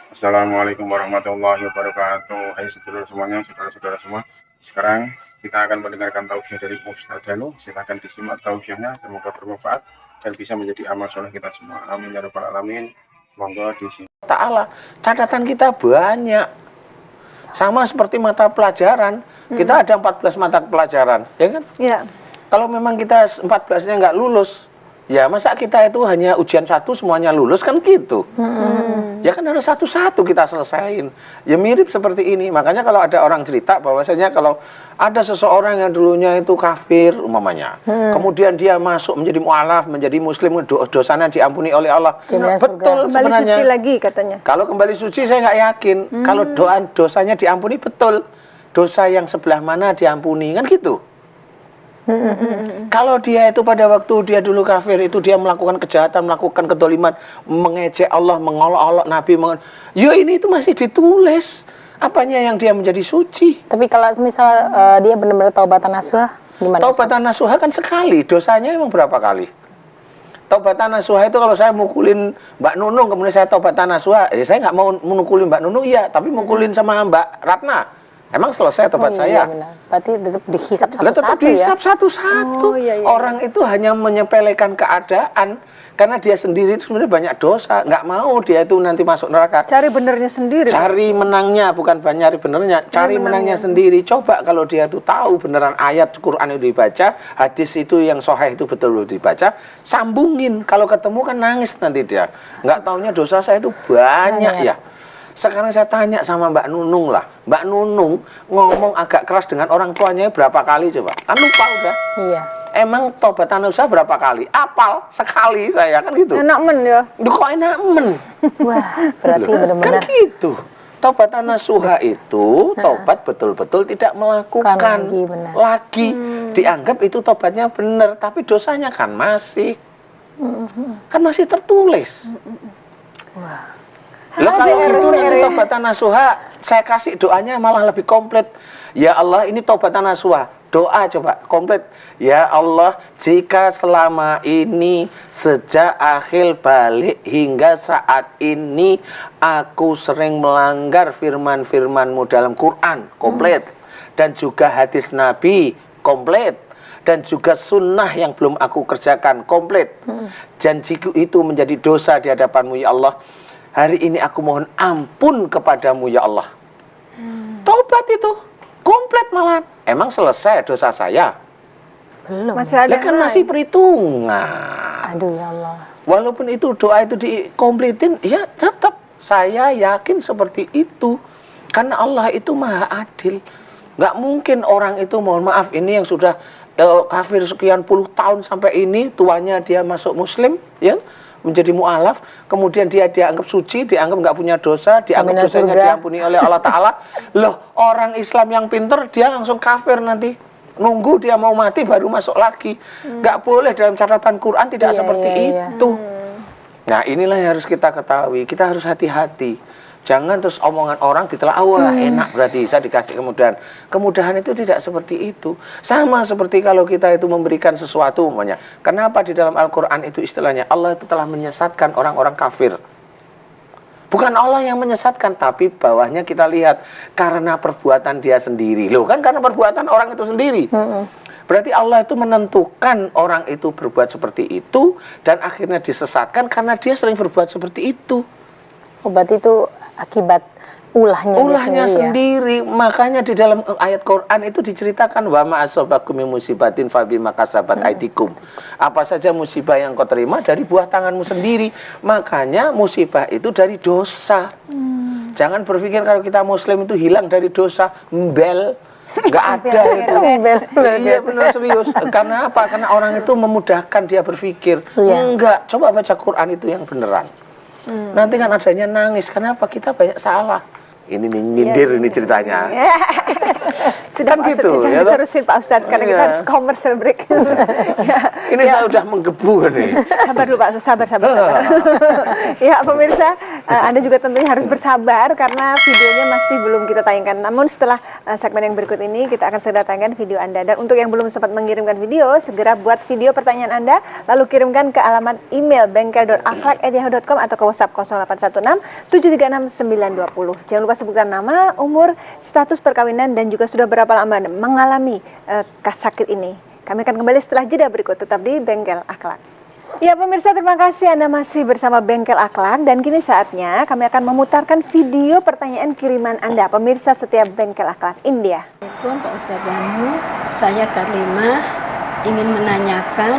Assalamualaikum warahmatullahi wabarakatuh. Hai sedulur semuanya, saudara-saudara semua. Sekarang kita akan mendengarkan tausiah dari Ustaz Danu. Silakan disimak tausiahnya, semoga bermanfaat dan bisa menjadi amal soleh kita semua. Amin ya rabbal alamin. Monggo disimak. Ta'ala, catatan kita banyak. Sama seperti mata pelajaran, kita ada 14 mata pelajaran, ya kan? Iya. Kalau memang kita 14-nya nggak lulus, ya masa kita itu hanya ujian satu semuanya lulus, kan gitu. Ya kan harus satu-satu kita selesain. Ya mirip seperti ini. Makanya kalau ada orang cerita bahwasanya kalau ada seseorang yang dulunya itu kafir umpamanya, kemudian dia masuk menjadi mu'alaf, menjadi muslim, dosanya diampuni oleh Allah. Betul Kembali sebenarnya. suci lagi katanya. Kalau kembali suci saya nggak yakin. Kalau dosanya diampuni, betul. Dosa yang sebelah mana diampuni, kan gitu. Kalau dia itu pada waktu dia dulu kafir itu dia melakukan kejahatan, melakukan kedoliman, mengejek Allah, mengolok-olok Nabi, yo ini itu masih ditulis apanya yang dia menjadi suci. Tapi kalau misal dia benar-benar taubatan nasuha, gimana? Taubatan nasuha kan sekali, dosanya emang berapa kali? Taubatan nasuha itu kalau saya mukulin Mbak Nunung, kemudian saya taubatan nasuha, saya nggak mau mukulin Mbak Nunung, iya, tapi mukulin sama Mbak Ratna. Emang selesai tobat saya? Benar. Berarti tetap dihisap Tetap satu-satu ya? dihisap satu-satu. Orang itu hanya menyepelekan keadaan karena dia sendiri itu sebenarnya banyak dosa. Nggak mau dia itu nanti masuk neraka. Cari benernya sendiri. Cari menangnya, bukan nyari benernya. Cari menangnya sendiri. Coba kalau dia itu tahu beneran ayat Quran itu dibaca, hadis itu yang sahih itu betul-betul dibaca, sambungin. Kalau ketemu kan nangis nanti dia. Nggak taunya dosa saya itu banyak ya. Sekarang saya tanya sama Mbak Nunung lah. Mbak Nunung ngomong agak keras dengan orang tuanya berapa kali coba? Kan lupa udah. Iya. Emang taubatan nasuha berapa kali? Apal sekali saya, kan gitu. Enak men ya. Kok enak men? Wah, berarti benar-benar. Kan gitu. Taubatan nasuha itu tobat betul-betul tidak melakukan lagi. Dianggap itu tobatnya benar, tapi dosanya kan masih. Kan masih tertulis. Wah. Loh kalau gitu nanti taubatan nasuha saya kasih doanya malah lebih komplit. Ya Allah, ini taubatan nasuha. Doa coba komplit. Ya Allah, jika selama ini sejak akhir balik hingga saat ini aku sering melanggar firman-firman-Mu dalam Quran, komplit. Dan juga hadis Nabi, komplit. Dan juga sunnah yang belum aku kerjakan, komplit. Dan jika itu menjadi dosa di hadapan-Mu ya Allah, hari ini aku mohon ampun kepadamu ya Allah. Taubat itu komplit malah. Emang selesai dosa saya? Belum. Masih ada kan masih perhitungan. Aduh ya Allah. Walaupun itu doa itu dikomplitin, ya tetap saya yakin seperti itu. Karena Allah itu maha adil. Nggak mungkin orang itu, mohon maaf, ini yang sudah kafir sekian puluh tahun sampai ini, tuanya dia masuk muslim, ya, menjadi mu'alaf, kemudian dia dianggap suci, dianggap nggak punya dosa, dianggap dosanya diampuni oleh Allah Ta'ala. Loh, orang Islam yang pinter, dia langsung kafir nanti. Nunggu dia mau mati baru masuk lagi. Nggak boleh, dalam catatan Quran tidak seperti itu. Nah, inilah yang harus kita ketahui. Kita harus hati-hati. Jangan terus omongan orang ditelah, wah enak berarti saya dikasih kemudahan. Kemudahan itu tidak seperti itu. Sama seperti kalau kita itu memberikan sesuatu umpamanya. Kenapa di dalam Al-Quran itu istilahnya Allah itu telah menyesatkan orang-orang kafir. Bukan Allah yang menyesatkan, tapi bawahnya kita lihat karena perbuatan dia sendiri. Loh kan karena perbuatan orang itu sendiri. Berarti Allah itu menentukan orang itu berbuat seperti itu dan akhirnya disesatkan karena dia sering berbuat seperti itu. Oh, berarti itu akibat ulahnya sendiri. Makanya di dalam ayat Quran itu diceritakan wa ma asabakum min musibatin fa bima kasabat aydikum. Apa saja musibah yang kau terima dari buah tanganmu sendiri. Makanya musibah itu dari dosa. Jangan berpikir kalau kita muslim itu hilang dari dosa. Nggak ada itu. Iya benar, serius. Karena apa? Karena orang itu memudahkan dia berpikir. Enggak, coba baca Quran itu yang beneran. Nanti kan adanya nangis. Kenapa? Kita banyak salah. Ini nyindir ini ceritanya. Sudah Kan Pak Ustadz, gitu, jangan ya toh? diterusin Pak Ustadz, karena kita Iya. harus commercial break. Ya. Ini saya udah menggebu nih. Sabar dulu Pak, sabar. Ya pemirsa, Anda juga tentunya harus bersabar karena videonya masih belum kita tayangkan. Namun setelah segmen yang berikut ini kita akan segera tayangkan video Anda. Dan untuk yang belum sempat mengirimkan video, segera buat video pertanyaan Anda, lalu kirimkan ke alamat email bengkel.akhlak@yahoo.com atau ke WhatsApp 0816 736 920. Jangan lupa sebutkan nama, umur, status perkawinan, dan juga sudah berapa lama Anda mengalami sakit ini. Kami akan kembali setelah jeda berikut, tetap di Bengkel Akhlak. Ya pemirsa, terima kasih Anda masih bersama Bengkel Akhlak, dan kini saatnya kami akan memutarkan video pertanyaan kiriman Anda, pemirsa setiap Bengkel Akhlak. India. Assalamualaikum Pak Ustadz Danu, saya Karlimah ingin menanyakan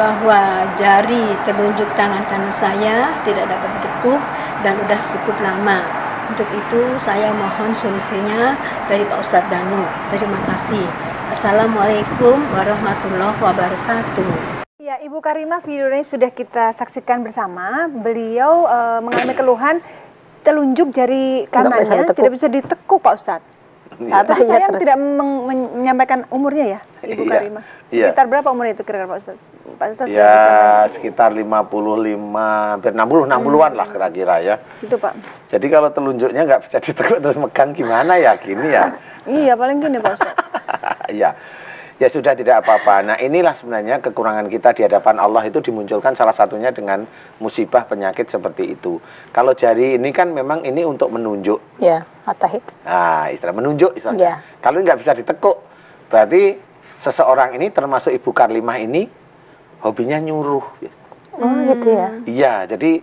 bahwa jari telunjuk tangan kanan saya tidak dapat ditekuk dan sudah cukup lama. Untuk itu saya mohon solusinya dari Pak Ustadz Danu. Terima kasih. Assalamualaikum warahmatullahi wabarakatuh. Ya, Ibu Karimah, video ini sudah kita saksikan bersama. Beliau mengalami keluhan telunjuk jari kanannya tidak bisa ditekuk, Pak Ustadz. Tapi saya tidak menyampaikan umurnya ya, Ibu Karimah. Sekitar berapa umurnya itu kira-kira Pak Ustadz? Pak Ustadz Ya, sekitar 55, hampir 60-an lah kira-kira ya. Itu Pak. Jadi kalau telunjuknya nggak bisa ditekuk terus megang gimana ya, gini ya. Iya, paling gini Pak Ustadz. Iya. Ya sudah, tidak apa-apa. Nah inilah sebenarnya kekurangan kita di hadapan Allah, itu dimunculkan salah satunya dengan musibah penyakit seperti itu. Kalau jari ini kan memang ini untuk menunjuk. Ya, atahid. Nah, istilah menunjuk istilahnya. Ya. Kalau nggak bisa ditekuk, berarti seseorang ini termasuk Ibu Karlimah ini hobinya nyuruh. Oh gitu ya. Iya, jadi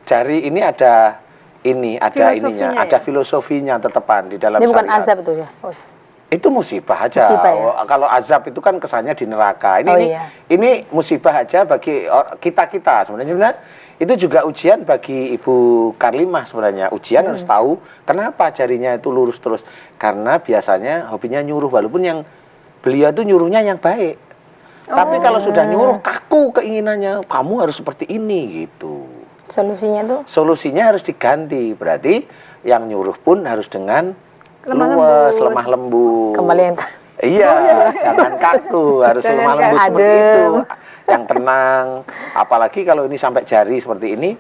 jari ini ada Filosofinya ininya, ya? ada filosofinya tetepan di dalam Ini bukan syariat. azab itu ya, Pak Ustadz? Itu musibah aja. Musibah ya? Kalau azab itu kan kesannya di neraka. Oh, iya. Ini musibah aja bagi kita sebenarnya. Itu juga ujian bagi Ibu Karlimah sebenarnya. Ujian harus tahu kenapa jarinya itu lurus terus. Karena biasanya hobinya nyuruh, walaupun yang beliau itu nyuruhnya yang baik. Tapi kalau sudah nyuruh kaku keinginannya, kamu harus seperti ini gitu. Solusinya tuh? Solusinya harus diganti. Berarti yang nyuruh pun harus dengan lemah lembut. Kembali yang Iya, jangan kaku, harus lemah lembut seperti itu. Yang tenang. Apalagi kalau ini sampai jari seperti ini,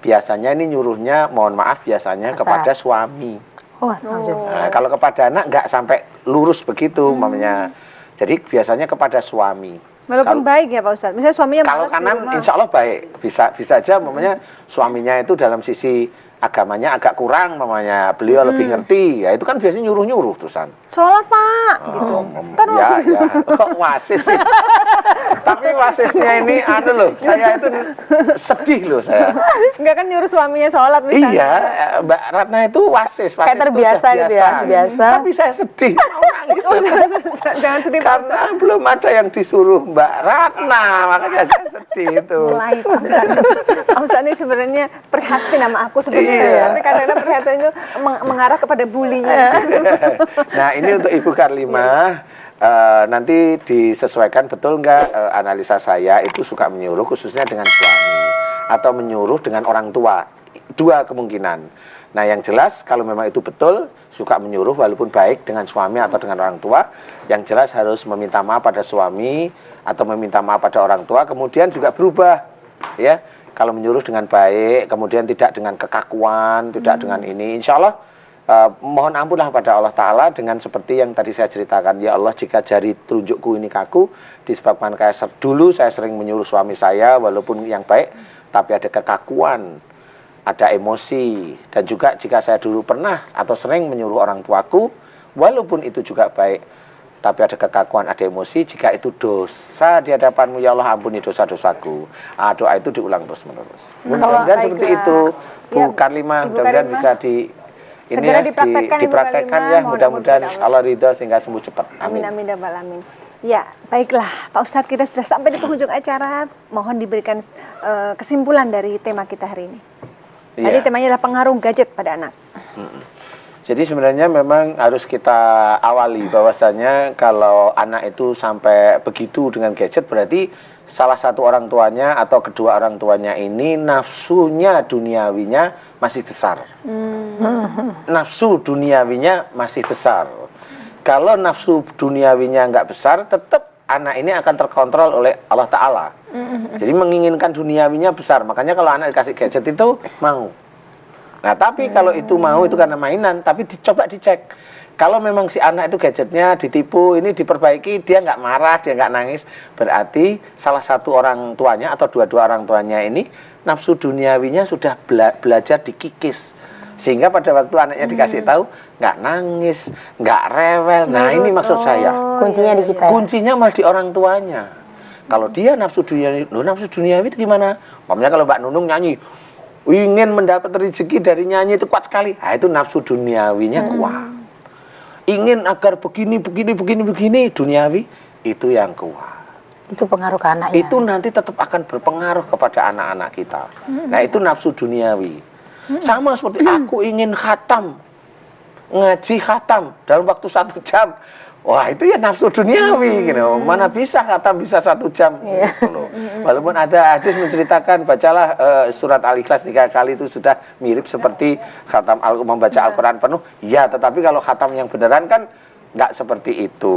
biasanya ini nyuruhnya, mohon maaf, biasanya kepada suami. Oh, maksudnya. Nah, kalau kepada anak nggak sampai lurus begitu, mamanya. Jadi biasanya kepada suami. Walaupun baik ya Pak Ustadz. Misalnya suaminya Kalau malas di kanan, rumah. insya Allah baik. Bisa aja, mamanya suaminya itu dalam sisi agamanya agak kurang, mamanya beliau lebih ngerti. Ya itu kan biasanya nyuruh terusan. Sholat Pak, gitu. Ntar Ya. Kok wasis sih? Tapi wasisnya ini loh, saya itu sedih loh saya. Enggak kan nyuruh suaminya sholat misalnya. Iya, Mbak Ratna itu wasis Kayak itu terbiasa udah gitu ya, biasa. Tapi saya sedih, mau nangis. Jangan sedih Pak Ustadz. Karena belum ada yang disuruh Mbak Ratna, makanya saya sedih itu. Mulai Pak Ustadz. Pak Ustadz ini sebenarnya prihatin sama aku sebenarnya. Iya. Tapi kadang-kadang prihatin itu mengarah kepada bulinya. Nah ini untuk Ibu Karlimah, nanti disesuaikan betul nggak analisa saya itu suka menyuruh khususnya dengan suami atau menyuruh dengan orang tua. Dua kemungkinan. Nah yang jelas kalau memang itu betul suka menyuruh walaupun baik dengan suami atau dengan orang tua, yang jelas harus meminta maaf pada suami atau meminta maaf pada orang tua, kemudian juga berubah ya. Kalau menyuruh dengan baik, kemudian tidak dengan kekakuan, tidak dengan ini, insya Allah mohon ampunlah pada Allah Ta'ala dengan seperti yang tadi saya ceritakan. Ya Allah, jika jari telunjukku ini kaku disebabkan kayak dulu saya sering menyuruh suami saya walaupun yang baik, tapi ada kekakuan, ada emosi. Dan juga jika saya dulu pernah atau sering menyuruh orang tuaku walaupun itu juga baik, tapi ada kekakuan, ada emosi, jika itu dosa di hadapanmu, ya Allah ampuni dosa-dosaku. Doa itu diulang terus-menerus. Mudah-mudahan seperti itu, Bu Karlimah, mudah-mudahan bisa segera dipraktekkan ya, mudah-mudahan Allah ridho sehingga sembuh cepat. Amin amin ya rabbal alamin. Ya, baiklah Pak Ustadz, kita sudah sampai di penghujung acara. Mohon diberikan kesimpulan dari tema kita hari ini. Tadi temanya adalah pengaruh gadget pada anak. Jadi sebenarnya memang harus kita awali bahwasanya kalau anak itu sampai begitu dengan gadget, berarti salah satu orang tuanya atau kedua orang tuanya ini nafsunya duniawinya masih besar. Nafsu duniawinya masih besar. kalau nafsu duniawinya nggak besar, tetap anak ini akan terkontrol oleh Allah Ta'ala. Jadi menginginkan duniawinya besar. Makanya kalau anak dikasih gadget itu mau. Nah tapi kalau itu mau itu karena mainan. Tapi coba dicek. Kalau memang si anak itu gadgetnya ditipu, ini diperbaiki, dia nggak marah, dia nggak nangis. Berarti salah satu orang tuanya atau dua-dua orang tuanya ini nafsu duniawinya sudah belajar dikikis. Sehingga pada waktu anaknya dikasih tahu, nggak nangis, nggak rewel. Nah ini maksud saya. Kuncinya di kita ya? Kuncinya malah di orang tuanya. Kalau dia nafsu duniawi, nafsu duniawi itu gimana? Umpamanya kalau Mbak Nunung nyanyi, ingin mendapat rezeki dari nyanyi itu kuat sekali. Nah itu nafsu duniawinya kuat. Ingin agar begini, duniawi, itu yang kuat. Itu pengaruh ke anak ya? Itu nanti tetap akan berpengaruh kepada anak-anak kita. Nah itu nafsu duniawi. Sama seperti aku ingin khatam, ngaji khatam dalam waktu 1 jam. Wah itu ya nafsu duniawi gitu. Mana bisa khatam bisa 1 jam gitu loh. Walaupun ada hadis menceritakan bacalah surat Al-Ikhlas 3 kali itu sudah mirip seperti khatam membaca Al-Quran penuh. Ya tetapi kalau khatam yang beneran kan nggak seperti itu.